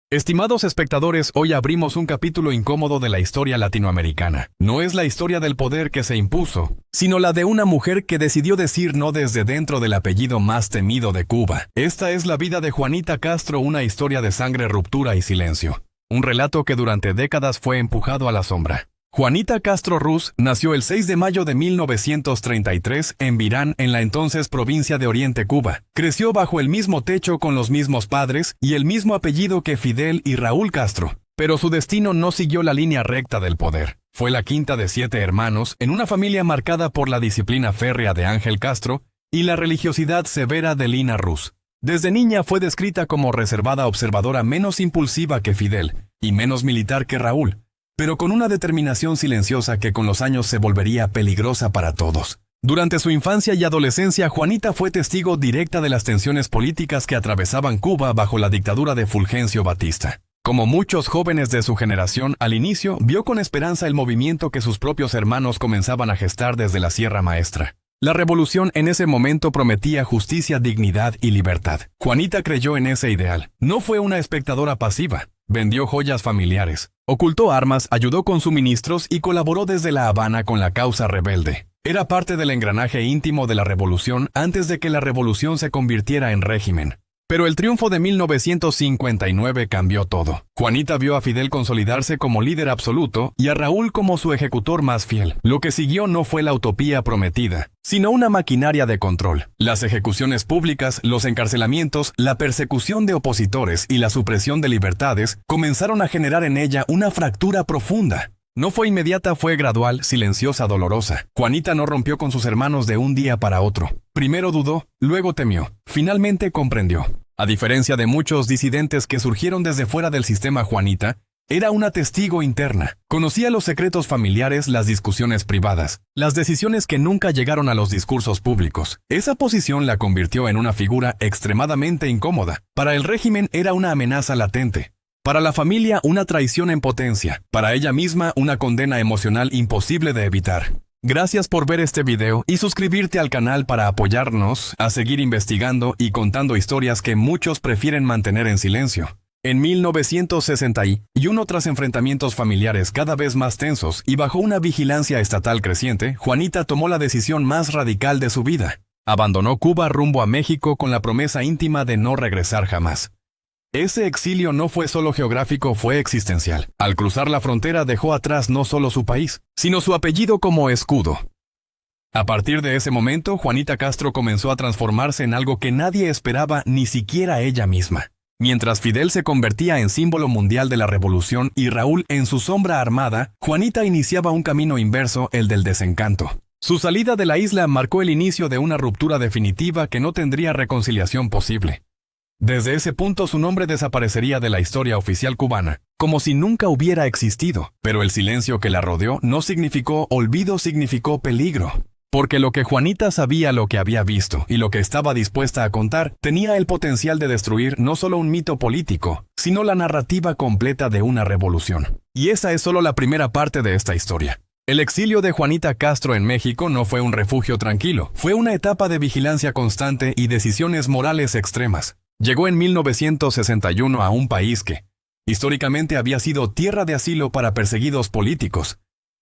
Estimados espectadores, hoy abrimos un capítulo incómodo de la historia latinoamericana. No es la historia del poder que se impuso, sino la de una mujer que decidió decir no desde dentro del apellido más temido de Cuba. Esta es la vida de Juanita Castro, una historia de sangre, ruptura y silencio. Un relato que durante décadas fue empujado a la sombra. Juanita Castro Ruz nació el 6 de mayo de 1933 en Virán, en la entonces provincia de Oriente, Cuba. Creció bajo el mismo techo con los mismos padres y el mismo apellido que Fidel y Raúl Castro. Pero su destino no siguió la línea recta del poder. Fue la quinta de 7 hermanos, en una familia marcada por la disciplina férrea de Ángel Castro y la religiosidad severa de Lina Ruz. Desde niña fue descrita como reservada, observadora, menos impulsiva que Fidel y menos militar que Raúl, pero con una determinación silenciosa que con los años se volvería peligrosa para todos. Durante su infancia y adolescencia, Juanita fue testigo directa de las tensiones políticas que atravesaban Cuba bajo la dictadura de Fulgencio Batista. Como muchos jóvenes de su generación, al inicio vio con esperanza el movimiento que sus propios hermanos comenzaban a gestar desde la Sierra Maestra. La revolución en ese momento prometía justicia, dignidad y libertad. Juanita creyó en ese ideal. No fue una espectadora pasiva. Vendió joyas familiares, ocultó armas, ayudó con suministros y colaboró desde La Habana con la causa rebelde. Era parte del engranaje íntimo de la revolución antes de que la revolución se convirtiera en régimen. Pero el triunfo de 1959 cambió todo. Juanita vio a Fidel consolidarse como líder absoluto y a Raúl como su ejecutor más fiel. Lo que siguió no fue la utopía prometida, sino una maquinaria de control. Las ejecuciones públicas, los encarcelamientos, la persecución de opositores y la supresión de libertades comenzaron a generar en ella una fractura profunda. No fue inmediata, fue gradual, silenciosa, dolorosa. Juanita no rompió con sus hermanos de un día para otro. Primero dudó, luego temió, finalmente comprendió. A diferencia de muchos disidentes que surgieron desde fuera del sistema, Juanita era una testigo interna. Conocía los secretos familiares, las discusiones privadas, las decisiones que nunca llegaron a los discursos públicos. Esa posición la convirtió en una figura extremadamente incómoda. Para el régimen era una amenaza latente. Para la familia, una traición en potencia. Para ella misma, una condena emocional imposible de evitar. Gracias por ver este video y suscribirte al canal para apoyarnos a seguir investigando y contando historias que muchos prefieren mantener en silencio. En 1961, tras enfrentamientos familiares cada vez más tensos y bajo una vigilancia estatal creciente, Juanita tomó la decisión más radical de su vida. Abandonó Cuba rumbo a México con la promesa íntima de no regresar jamás. Ese exilio no fue solo geográfico, fue existencial. Al cruzar la frontera dejó atrás no solo su país, sino su apellido como escudo. A partir de ese momento, Juanita Castro comenzó a transformarse en algo que nadie esperaba, ni siquiera ella misma. Mientras Fidel se convertía en símbolo mundial de la revolución y Raúl en su sombra armada, Juanita iniciaba un camino inverso, el del desencanto. Su salida de la isla marcó el inicio de una ruptura definitiva que no tendría reconciliación posible. Desde ese punto su nombre desaparecería de la historia oficial cubana, como si nunca hubiera existido. Pero el silencio que la rodeó no significó olvido, significó peligro. Porque lo que Juanita sabía, lo que había visto y lo que estaba dispuesta a contar, tenía el potencial de destruir no solo un mito político, sino la narrativa completa de una revolución. Y esa es solo la primera parte de esta historia. El exilio de Juanita Castro en México no fue un refugio tranquilo, fue una etapa de vigilancia constante y decisiones morales extremas. Llegó en 1961 a un país que, históricamente, había sido tierra de asilo para perseguidos políticos,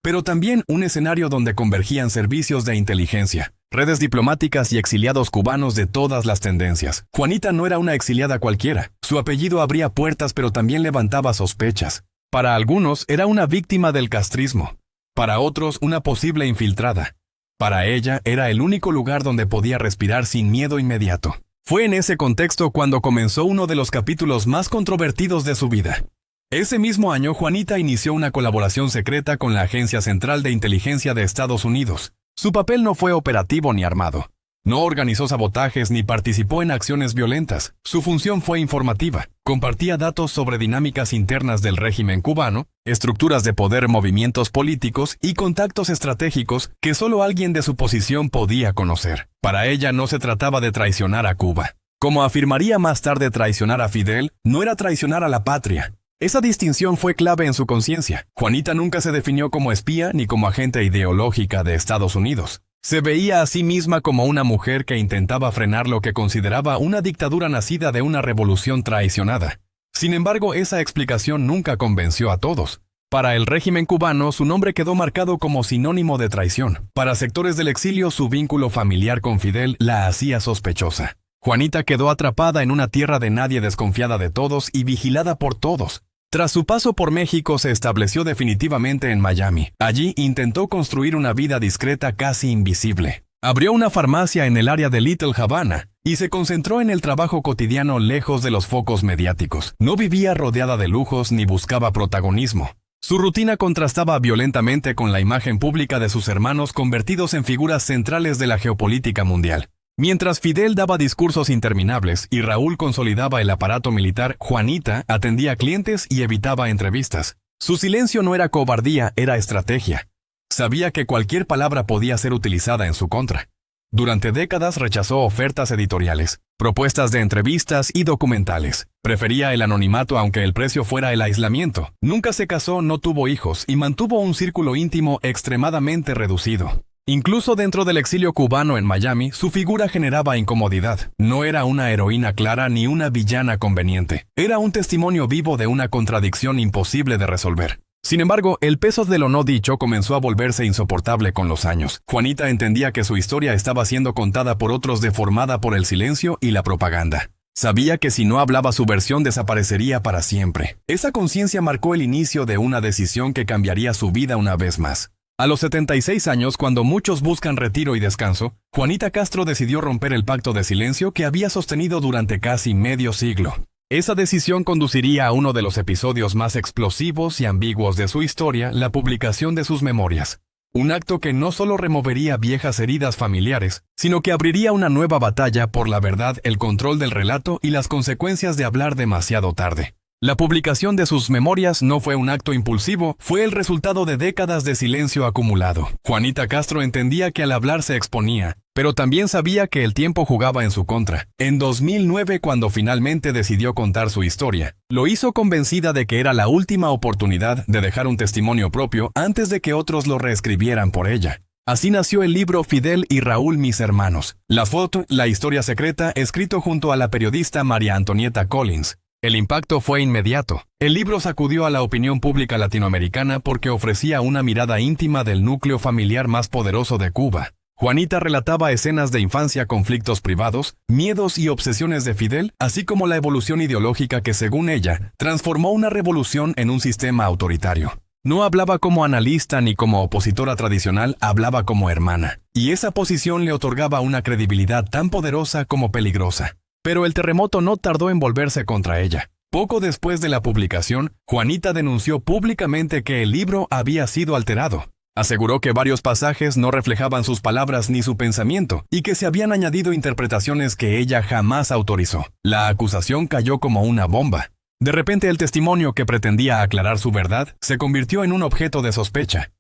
pero también un escenario donde convergían servicios de inteligencia, redes diplomáticas y exiliados cubanos de todas las tendencias. Juanita no era una exiliada cualquiera. Su apellido abría puertas, pero también levantaba sospechas. Para algunos era una víctima del castrismo, para otros una posible infiltrada. Para ella era el único lugar donde podía respirar sin miedo inmediato. Fue en ese contexto cuando comenzó uno de los capítulos más controvertidos de su vida. Ese mismo año, Juanita inició una colaboración secreta con la Agencia Central de Inteligencia de Estados Unidos. Su papel no fue operativo ni armado. No organizó sabotajes ni participó en acciones violentas. Su función fue informativa. Compartía datos sobre dinámicas internas del régimen cubano, estructuras de poder, movimientos políticos y contactos estratégicos que solo alguien de su posición podía conocer. Para ella no se trataba de traicionar a Cuba. Como afirmaría más tarde, traicionar a Fidel no era traicionar a la patria. Esa distinción fue clave en su conciencia. Juanita nunca se definió como espía ni como agente ideológica de Estados Unidos. Se veía a sí misma como una mujer que intentaba frenar lo que consideraba una dictadura nacida de una revolución traicionada. Sin embargo, esa explicación nunca convenció a todos. Para el régimen cubano, su nombre quedó marcado como sinónimo de traición. Para sectores del exilio, su vínculo familiar con Fidel la hacía sospechosa. Juanita quedó atrapada en una tierra de nadie, desconfiada de todos y vigilada por todos. Tras su paso por México, se estableció definitivamente en Miami. Allí intentó construir una vida discreta, casi invisible. Abrió una farmacia en el área de Little Havana y se concentró en el trabajo cotidiano lejos de los focos mediáticos. No vivía rodeada de lujos ni buscaba protagonismo. Su rutina contrastaba violentamente con la imagen pública de sus hermanos, convertidos en figuras centrales de la geopolítica mundial. Mientras Fidel daba discursos interminables y Raúl consolidaba el aparato militar, Juanita atendía clientes y evitaba entrevistas. Su silencio no era cobardía, era estrategia. Sabía que cualquier palabra podía ser utilizada en su contra. Durante décadas rechazó ofertas editoriales, propuestas de entrevistas y documentales. Prefería el anonimato aunque el precio fuera el aislamiento. Nunca se casó, no tuvo hijos y mantuvo un círculo íntimo extremadamente reducido. Incluso dentro del exilio cubano en Miami, su figura generaba incomodidad. No era una heroína clara ni una villana conveniente. Era un testimonio vivo de una contradicción imposible de resolver. Sin embargo, el peso de lo no dicho comenzó a volverse insoportable con los años. Juanita entendía que su historia estaba siendo contada por otros, deformada por el silencio y la propaganda. Sabía que si no hablaba, su versión desaparecería para siempre. Esa conciencia marcó el inicio de una decisión que cambiaría su vida una vez más. A los 76 años, cuando muchos buscan retiro y descanso, Juanita Castro decidió romper el pacto de silencio que había sostenido durante casi medio siglo. Esa decisión conduciría a uno de los episodios más explosivos y ambiguos de su historia, la publicación de sus memorias. Un acto que no solo removería viejas heridas familiares, sino que abriría una nueva batalla por la verdad, el control del relato y las consecuencias de hablar demasiado tarde. La publicación de sus memorias no fue un acto impulsivo, fue el resultado de décadas de silencio acumulado. Juanita Castro entendía que al hablar se exponía, pero también sabía que el tiempo jugaba en su contra. En 2009, cuando finalmente decidió contar su historia, lo hizo convencida de que era la última oportunidad de dejar un testimonio propio antes de que otros lo reescribieran por ella. Así nació el libro Fidel y Raúl, mis hermanos. La foto, la historia secreta, escrito junto a la periodista María Antonieta Collins. El impacto fue inmediato. El libro sacudió a la opinión pública latinoamericana porque ofrecía una mirada íntima del núcleo familiar más poderoso de Cuba. Juanita relataba escenas de infancia, conflictos privados, miedos y obsesiones de Fidel, así como la evolución ideológica que, según ella, transformó una revolución en un sistema autoritario. No hablaba como analista ni como opositora tradicional, hablaba como hermana. Y esa posición le otorgaba una credibilidad tan poderosa como peligrosa. Pero el terremoto no tardó en volverse contra ella. Poco después de la publicación, Juanita denunció públicamente que el libro había sido alterado. Aseguró que varios pasajes no reflejaban sus palabras ni su pensamiento, y que se habían añadido interpretaciones que ella jamás autorizó. La acusación cayó como una bomba. De repente, el testimonio que pretendía aclarar su verdad se convirtió en un objeto de sospecha.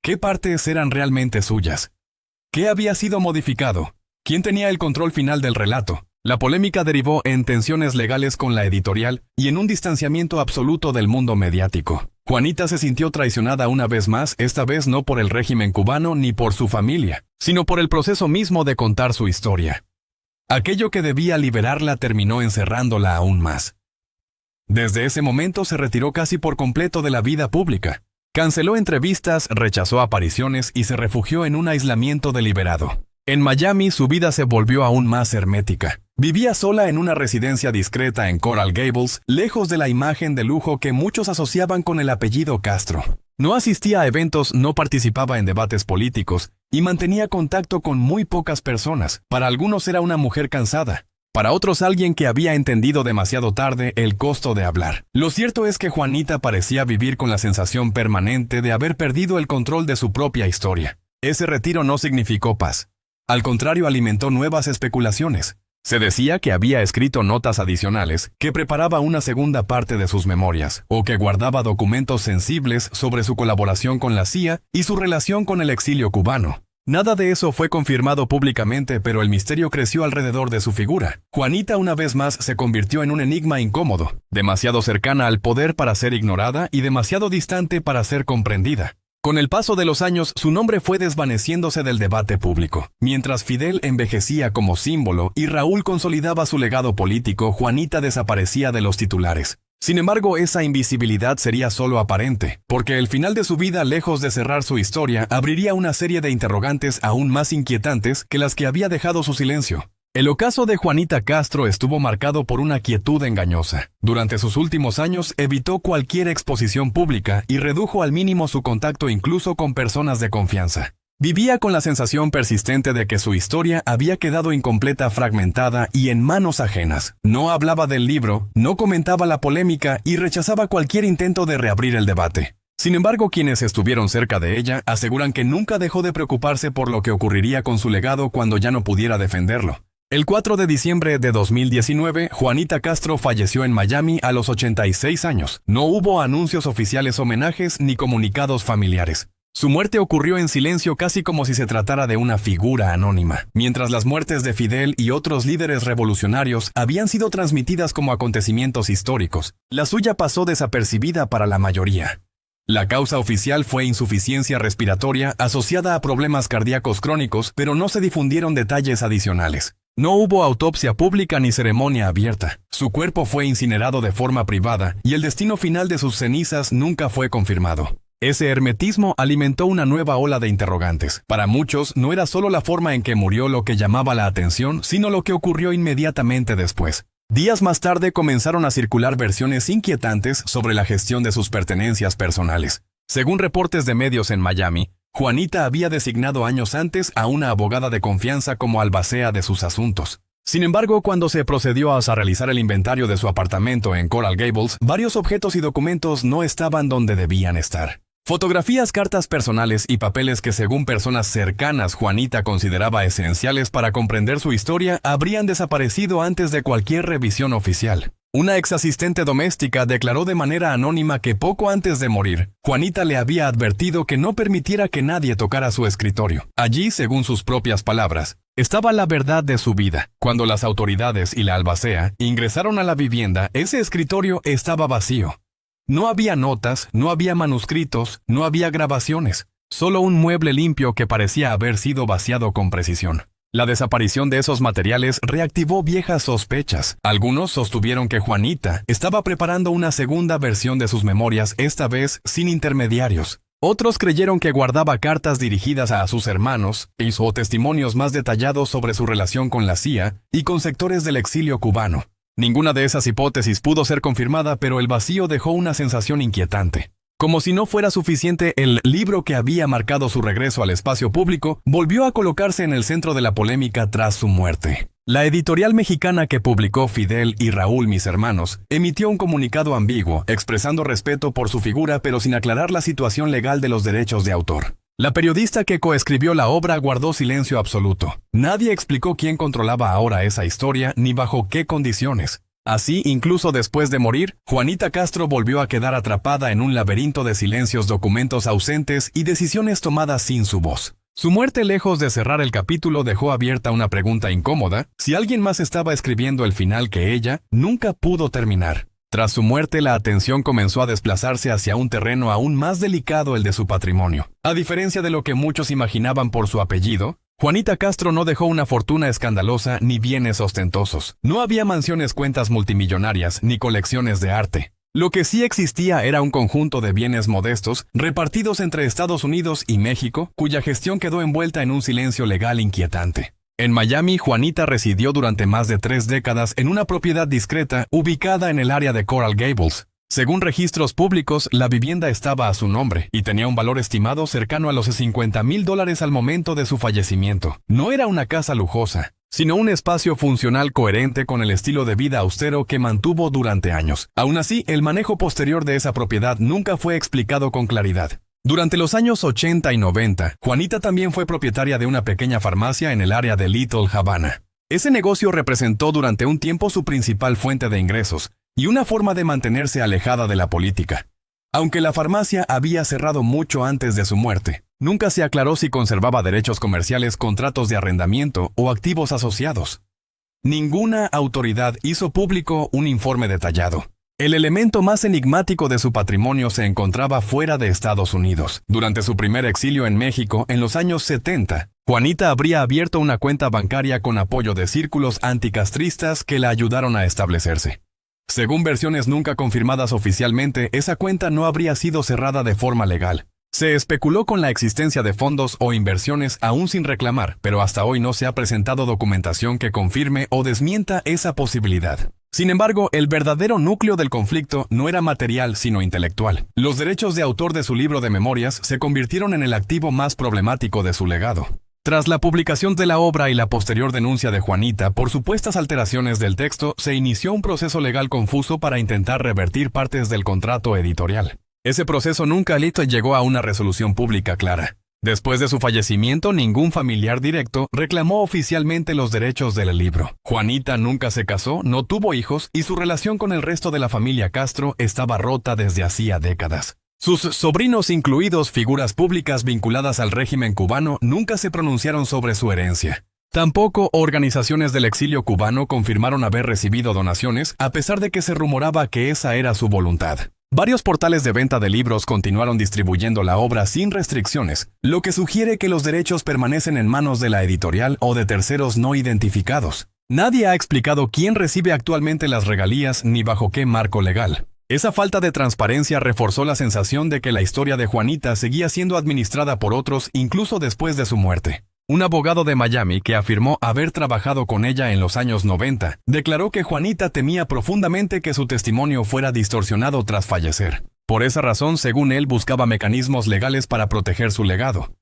¿Qué partes eran realmente suyas? ¿Qué había sido modificado? ¿Quién tenía el control final del relato? La polémica derivó en tensiones legales con la editorial y en un distanciamiento absoluto del mundo mediático. Juanita se sintió traicionada una vez más, esta vez no por el régimen cubano ni por su familia, sino por el proceso mismo de contar su historia. Aquello que debía liberarla terminó encerrándola aún más. Desde ese momento se retiró casi por completo de la vida pública. Canceló entrevistas, rechazó apariciones y se refugió en un aislamiento deliberado. En Miami, su vida se volvió aún más hermética. Vivía sola en una residencia discreta en Coral Gables, lejos de la imagen de lujo que muchos asociaban con el apellido Castro. No asistía a eventos, no participaba en debates políticos y mantenía contacto con muy pocas personas. Para algunos era una mujer cansada. Para otros, alguien que había entendido demasiado tarde el costo de hablar. Lo cierto es que Juanita parecía vivir con la sensación permanente de haber perdido el control de su propia historia. Ese retiro no significó paz. Al contrario, alimentó nuevas especulaciones. Se decía que había escrito notas adicionales, que preparaba una segunda parte de sus memorias, o que guardaba documentos sensibles sobre su colaboración con la CIA y su relación con el exilio cubano. Nada de eso fue confirmado públicamente, pero el misterio creció alrededor de su figura. Juanita una vez más se convirtió en un enigma incómodo, demasiado cercana al poder para ser ignorada y demasiado distante para ser comprendida. Con el paso de los años, su nombre fue desvaneciéndose del debate público. Mientras Fidel envejecía como símbolo y Raúl consolidaba su legado político, Juanita desaparecía de los titulares. Sin embargo, esa invisibilidad sería solo aparente, porque el final de su vida, lejos de cerrar su historia, abriría una serie de interrogantes aún más inquietantes que las que había dejado su silencio. El ocaso de Juanita Castro estuvo marcado por una quietud engañosa. Durante sus últimos años evitó cualquier exposición pública y redujo al mínimo su contacto incluso con personas de confianza. Vivía con la sensación persistente de que su historia había quedado incompleta, fragmentada y en manos ajenas. No hablaba del libro, no comentaba la polémica y rechazaba cualquier intento de reabrir el debate. Sin embargo, quienes estuvieron cerca de ella aseguran que nunca dejó de preocuparse por lo que ocurriría con su legado cuando ya no pudiera defenderlo. El 4 de diciembre de 2019, Juanita Castro falleció en Miami a los 86 años. No hubo anuncios oficiales, homenajes ni comunicados familiares. Su muerte ocurrió en silencio, casi como si se tratara de una figura anónima, mientras las muertes de Fidel y otros líderes revolucionarios habían sido transmitidas como acontecimientos históricos. La suya pasó desapercibida para la mayoría. La causa oficial fue insuficiencia respiratoria asociada a problemas cardíacos crónicos, pero no se difundieron detalles adicionales. No hubo autopsia pública ni ceremonia abierta. Su cuerpo fue incinerado de forma privada y el destino final de sus cenizas nunca fue confirmado. Ese hermetismo alimentó una nueva ola de interrogantes. Para muchos, no era solo la forma en que murió lo que llamaba la atención, sino lo que ocurrió inmediatamente después. Días más tarde comenzaron a circular versiones inquietantes sobre la gestión de sus pertenencias personales. Según reportes de medios en Miami, Juanita había designado años antes a una abogada de confianza como albacea de sus asuntos. Sin embargo, cuando se procedió a realizar el inventario de su apartamento en Coral Gables, varios objetos y documentos no estaban donde debían estar. Fotografías, cartas personales y papeles que según personas cercanas Juanita consideraba esenciales para comprender su historia habrían desaparecido antes de cualquier revisión oficial. Una ex asistente doméstica declaró de manera anónima que poco antes de morir, Juanita le había advertido que no permitiera que nadie tocara su escritorio. Allí, según sus propias palabras, estaba la verdad de su vida. Cuando las autoridades y la albacea ingresaron a la vivienda, ese escritorio estaba vacío. No había notas, no había manuscritos, no había grabaciones, solo un mueble limpio que parecía haber sido vaciado con precisión. La desaparición de esos materiales reactivó viejas sospechas. Algunos sostuvieron que Juanita estaba preparando una segunda versión de sus memorias, esta vez sin intermediarios. Otros creyeron que guardaba cartas dirigidas a sus hermanos e hizo testimonios más detallados sobre su relación con la CIA y con sectores del exilio cubano. Ninguna de esas hipótesis pudo ser confirmada, pero el vacío dejó una sensación inquietante. Como si no fuera suficiente, el libro que había marcado su regreso al espacio público volvió a colocarse en el centro de la polémica tras su muerte. La editorial mexicana que publicó Fidel y Raúl, mis hermanos, emitió un comunicado ambiguo, expresando respeto por su figura pero sin aclarar la situación legal de los derechos de autor. La periodista que coescribió la obra guardó silencio absoluto. Nadie explicó quién controlaba ahora esa historia ni bajo qué condiciones. Así, incluso después de morir, Juanita Castro volvió a quedar atrapada en un laberinto de silencios, documentos ausentes y decisiones tomadas sin su voz. Su muerte, lejos de cerrar el capítulo, dejó abierta una pregunta incómoda: si alguien más estaba escribiendo el final que ella, nunca pudo terminar. Tras su muerte, la atención comenzó a desplazarse hacia un terreno aún más delicado, el de su patrimonio. A diferencia de lo que muchos imaginaban por su apellido, Juanita Castro no dejó una fortuna escandalosa ni bienes ostentosos. No había mansiones, cuentas multimillonarias ni colecciones de arte. Lo que sí existía era un conjunto de bienes modestos repartidos entre Estados Unidos y México, cuya gestión quedó envuelta en un silencio legal inquietante. En Miami, Juanita residió durante más de 3 décadas en una propiedad discreta ubicada en el área de Coral Gables. Según registros públicos, la vivienda estaba a su nombre y tenía un valor estimado cercano a los $50,000 al momento de su fallecimiento. No era una casa lujosa, sino un espacio funcional coherente con el estilo de vida austero que mantuvo durante años. Aún así, el manejo posterior de esa propiedad nunca fue explicado con claridad. Durante los años 80 y 90, Juanita también fue propietaria de una pequeña farmacia en el área de Little Havana. Ese negocio representó durante un tiempo su principal fuente de ingresos y una forma de mantenerse alejada de la política. Aunque la farmacia había cerrado mucho antes de su muerte, nunca se aclaró si conservaba derechos comerciales, contratos de arrendamiento o activos asociados. Ninguna autoridad hizo público un informe detallado. El elemento más enigmático de su patrimonio se encontraba fuera de Estados Unidos. Durante su primer exilio en México, en los años 70, Juanita habría abierto una cuenta bancaria con apoyo de círculos anticastristas que la ayudaron a establecerse. Según versiones nunca confirmadas oficialmente, esa cuenta no habría sido cerrada de forma legal. Se especuló con la existencia de fondos o inversiones aún sin reclamar, pero hasta hoy no se ha presentado documentación que confirme o desmienta esa posibilidad. Sin embargo, el verdadero núcleo del conflicto no era material sino intelectual. Los derechos de autor de su libro de memorias se convirtieron en el activo más problemático de su legado. Tras la publicación de la obra y la posterior denuncia de Juanita por supuestas alteraciones del texto, se inició un proceso legal confuso para intentar revertir partes del contrato editorial. Ese proceso nunca llegó a una resolución pública clara. Después de su fallecimiento, ningún familiar directo reclamó oficialmente los derechos del libro. Juanita nunca se casó, no tuvo hijos y su relación con el resto de la familia Castro estaba rota desde hacía décadas. Sus sobrinos, incluidos figuras públicas vinculadas al régimen cubano, nunca se pronunciaron sobre su herencia. Tampoco organizaciones del exilio cubano confirmaron haber recibido donaciones, a pesar de que se rumoraba que esa era su voluntad. Varios portales de venta de libros continuaron distribuyendo la obra sin restricciones, lo que sugiere que los derechos permanecen en manos de la editorial o de terceros no identificados. Nadie ha explicado quién recibe actualmente las regalías ni bajo qué marco legal. Esa falta de transparencia reforzó la sensación de que la historia de Juanita seguía siendo administrada por otros incluso después de su muerte. Un abogado de Miami que afirmó haber trabajado con ella en los años 90, declaró que Juanita temía profundamente que su testimonio fuera distorsionado tras fallecer. Por esa razón, según él, buscaba mecanismos legales para proteger su legado.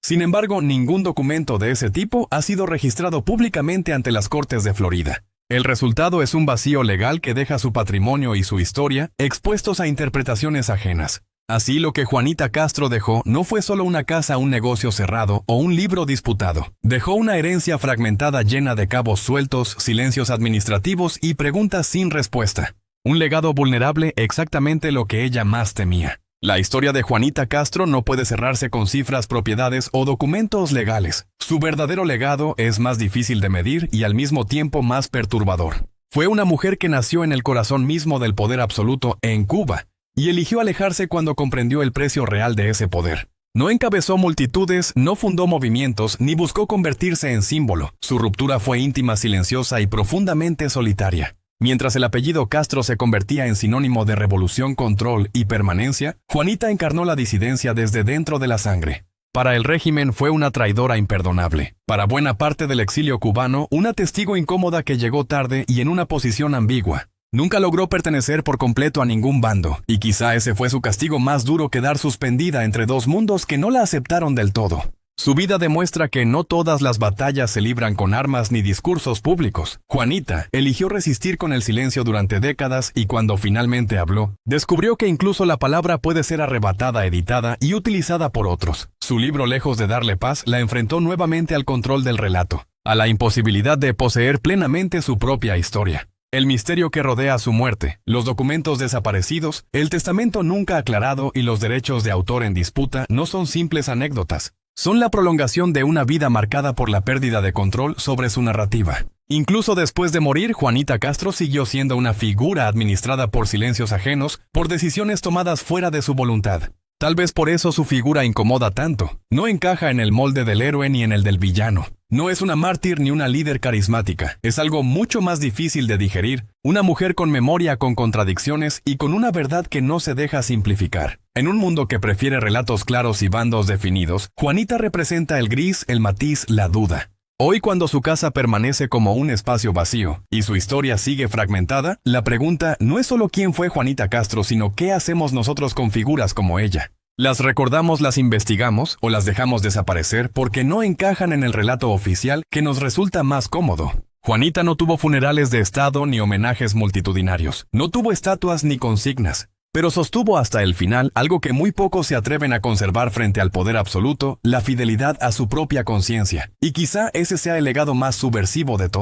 Sin embargo, ningún documento de ese tipo ha sido registrado públicamente ante las Cortes de Florida. El resultado es un vacío legal que deja su patrimonio y su historia expuestos a interpretaciones ajenas. Así, lo que Juanita Castro dejó no fue solo una casa, un negocio cerrado o un libro disputado. Dejó una herencia fragmentada llena de cabos sueltos, silencios administrativos y preguntas sin respuesta. Un legado vulnerable, exactamente lo que ella más temía. La historia de Juanita Castro no puede cerrarse con cifras, propiedades o documentos legales. Su verdadero legado es más difícil de medir y al mismo tiempo más perturbador. Fue una mujer que nació en el corazón mismo del poder absoluto en Cuba, y eligió alejarse cuando comprendió el precio real de ese poder. No encabezó multitudes, no fundó movimientos, ni buscó convertirse en símbolo. Su ruptura fue íntima, silenciosa y profundamente solitaria. Mientras el apellido Castro se convertía en sinónimo de revolución, control y permanencia, Juanita encarnó la disidencia desde dentro de la sangre. Para el régimen fue una traidora imperdonable. Para buena parte del exilio cubano, una testigo incómoda que llegó tarde y en una posición ambigua. Nunca logró pertenecer por completo a ningún bando, y quizá ese fue su castigo más duro, quedar suspendida entre dos mundos que no la aceptaron del todo. Su vida demuestra que no todas las batallas se libran con armas ni discursos públicos. Juanita eligió resistir con el silencio durante décadas y cuando finalmente habló, descubrió que incluso la palabra puede ser arrebatada, editada y utilizada por otros. Su libro, lejos de darle paz, la enfrentó nuevamente al control del relato, a la imposibilidad de poseer plenamente su propia historia. El misterio que rodea su muerte, los documentos desaparecidos, el testamento nunca aclarado y los derechos de autor en disputa no son simples anécdotas. Son la prolongación de una vida marcada por la pérdida de control sobre su narrativa. Incluso después de morir, Juanita Castro siguió siendo una figura administrada por silencios ajenos, por decisiones tomadas fuera de su voluntad. Tal vez por eso su figura incomoda tanto. No encaja en el molde del héroe ni en el del villano. No es una mártir ni una líder carismática. Es algo mucho más difícil de digerir. Una mujer con memoria, con contradicciones y con una verdad que no se deja simplificar. En un mundo que prefiere relatos claros y bandos definidos, Juanita representa el gris, el matiz, la duda. Hoy, cuando su casa permanece como un espacio vacío y su historia sigue fragmentada, la pregunta no es solo quién fue Juanita Castro, sino qué hacemos nosotros con figuras como ella. ¿Las recordamos, las investigamos o las dejamos desaparecer porque no encajan en el relato oficial que nos resulta más cómodo? Juanita no tuvo funerales de estado ni homenajes multitudinarios. No tuvo estatuas ni consignas. Pero sostuvo hasta el final algo que muy pocos se atreven a conservar frente al poder absoluto: la fidelidad a su propia conciencia. Y quizá ese sea el legado más subversivo de todos.